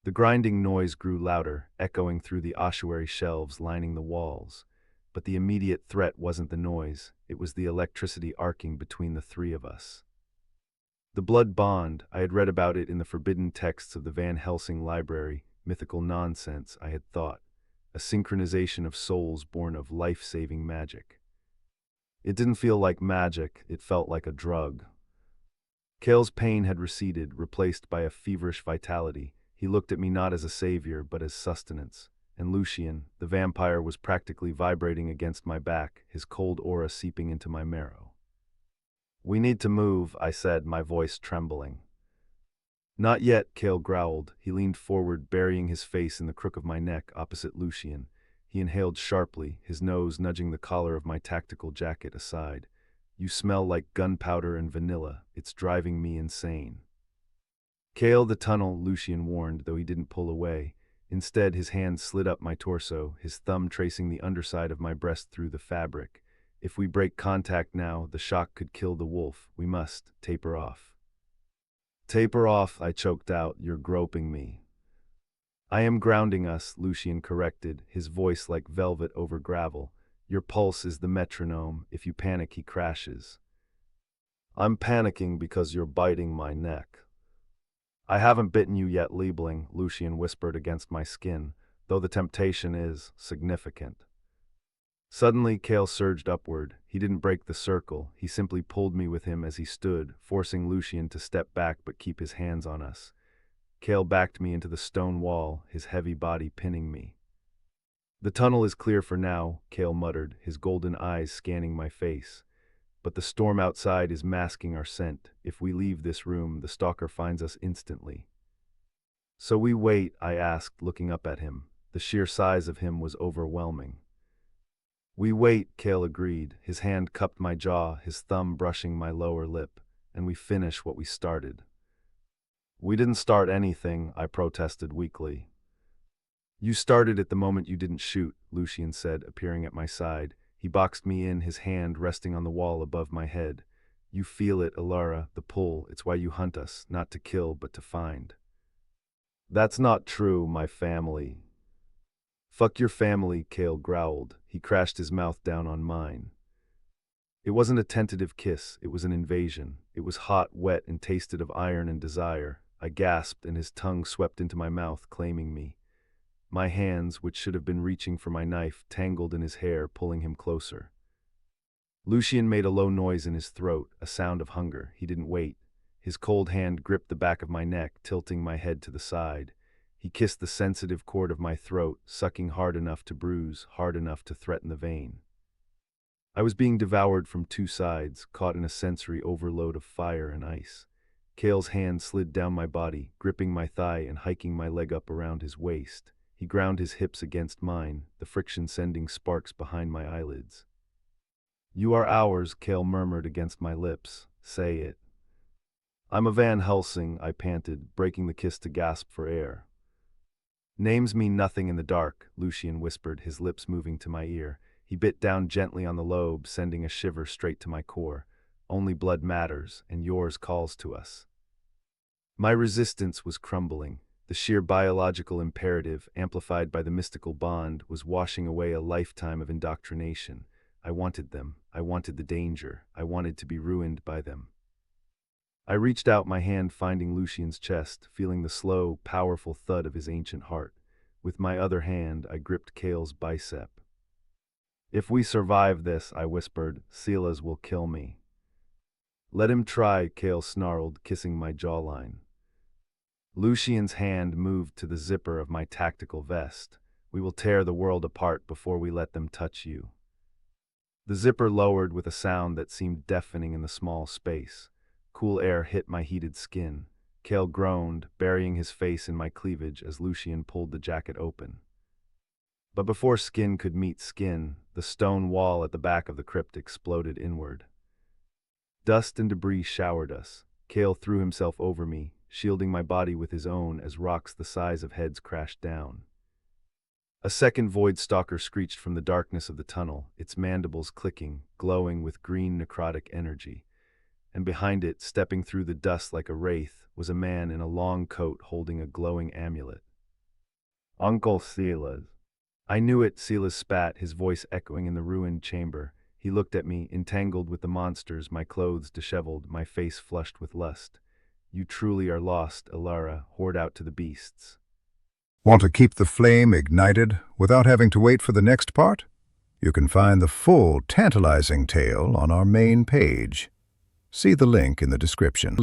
The grinding noise grew louder, echoing through the ossuary shelves lining the walls. But the immediate threat wasn't the noise, it was the electricity arcing between the three of us. The blood bond, I had read about it in the forbidden texts of the Van Helsing library, mythical nonsense, I had thought. A synchronization of souls born of life-saving magic. It didn't feel like magic, it felt like a drug. Kale's pain had receded, replaced by a feverish vitality. He looked at me not as a savior, but as sustenance. And Lucian, the vampire, was practically vibrating against my back, his cold aura seeping into my marrow. "We need to move," I said, my voice trembling. "Not yet," Kale growled. He leaned forward, burying his face in the crook of my neck opposite Lucian. He inhaled sharply, his nose nudging the collar of my tactical jacket aside. "You smell like gunpowder and vanilla. It's driving me insane." "Kale, the tunnel," Lucian warned, though he didn't pull away. Instead, his hand slid up my torso, his thumb tracing the underside of my breast through the fabric. "If we break contact now, the shock could kill the wolf. We must taper off." "Taper off," I choked out. "You're groping me." "I am grounding us," Lucian corrected, his voice like velvet over gravel. "Your pulse is the metronome. If you panic, he crashes." "I'm panicking because you're biting my neck." "I haven't bitten you yet, Liebling," Lucian whispered against my skin, "though the temptation is significant." Suddenly, Kale surged upward. He didn't break the circle, he simply pulled me with him as he stood, forcing Lucian to step back but keep his hands on us. Kale backed me into the stone wall, his heavy body pinning me. "The tunnel is clear for now," Kale muttered, his golden eyes scanning my face. "But the storm outside is masking our scent. If we leave this room, the stalker finds us instantly." "So we wait?" I asked, looking up at him. The sheer size of him was overwhelming. "We wait," Kale agreed, his hand cupped my jaw, his thumb brushing my lower lip, "and we finish what we started." "We didn't start anything," I protested weakly. "You started it the moment you didn't shoot," Lucian said, appearing at my side. He boxed me in, his hand resting on the wall above my head. "You feel it, Elara, the pull. It's why you hunt us, not to kill, but to find." "That's not true, my family." "Fuck your family," Kale growled. He crashed his mouth down on mine. It wasn't a tentative kiss, it was an invasion. It was hot, wet, and tasted of iron and desire. I gasped, and his tongue swept into my mouth, claiming me. My hands, which should have been reaching for my knife, tangled in his hair, pulling him closer. Lucian made a low noise in his throat, a sound of hunger. He didn't wait. His cold hand gripped the back of my neck, tilting my head to the side. He kissed the sensitive cord of my throat, sucking hard enough to bruise, hard enough to threaten the vein. I was being devoured from two sides, caught in a sensory overload of fire and ice. Kale's hand slid down my body, gripping my thigh and hiking my leg up around his waist. He ground his hips against mine, the friction sending sparks behind my eyelids. "You are ours," Kale murmured against my lips. "Say it." "I'm a Van Helsing," I panted, breaking the kiss to gasp for air. "Names mean nothing in the dark," Lucian whispered, his lips moving to my ear. He bit down gently on the lobe, sending a shiver straight to my core. "Only blood matters, and yours calls to us." My resistance was crumbling. The sheer biological imperative, amplified by the mystical bond, was washing away a lifetime of indoctrination. I wanted them. I wanted the danger. I wanted to be ruined by them. I reached out my hand, finding Lucian's chest, feeling the slow, powerful thud of his ancient heart. With my other hand, I gripped Kale's bicep. "If we survive this," I whispered, "Silas will kill me." "Let him try," Kale snarled, kissing my jawline. Lucian's hand moved to the zipper of my tactical vest. "We will tear the world apart before we let them touch you." The zipper lowered with a sound that seemed deafening in the small space. Cool air hit my heated skin. Kale groaned, burying his face in my cleavage as Lucian pulled the jacket open. But before skin could meet skin, the stone wall at the back of the crypt exploded inward. Dust and debris showered us. Kale threw himself over me, shielding my body with his own as rocks the size of heads crashed down. A second void stalker screeched from the darkness of the tunnel, its mandibles clicking, glowing with green necrotic energy. And behind it, stepping through the dust like a wraith, was a man in a long coat holding a glowing amulet. Uncle Silas. I knew it, Silas spat, his voice echoing in the ruined chamber. He looked at me, entangled with the monsters, my clothes disheveled, my face flushed with lust. You truly are lost, Elara, hoard out to the beasts. Want to keep the flame ignited without having to wait for the next part? You can find the full, tantalizing tale on our main page. See the link in the description.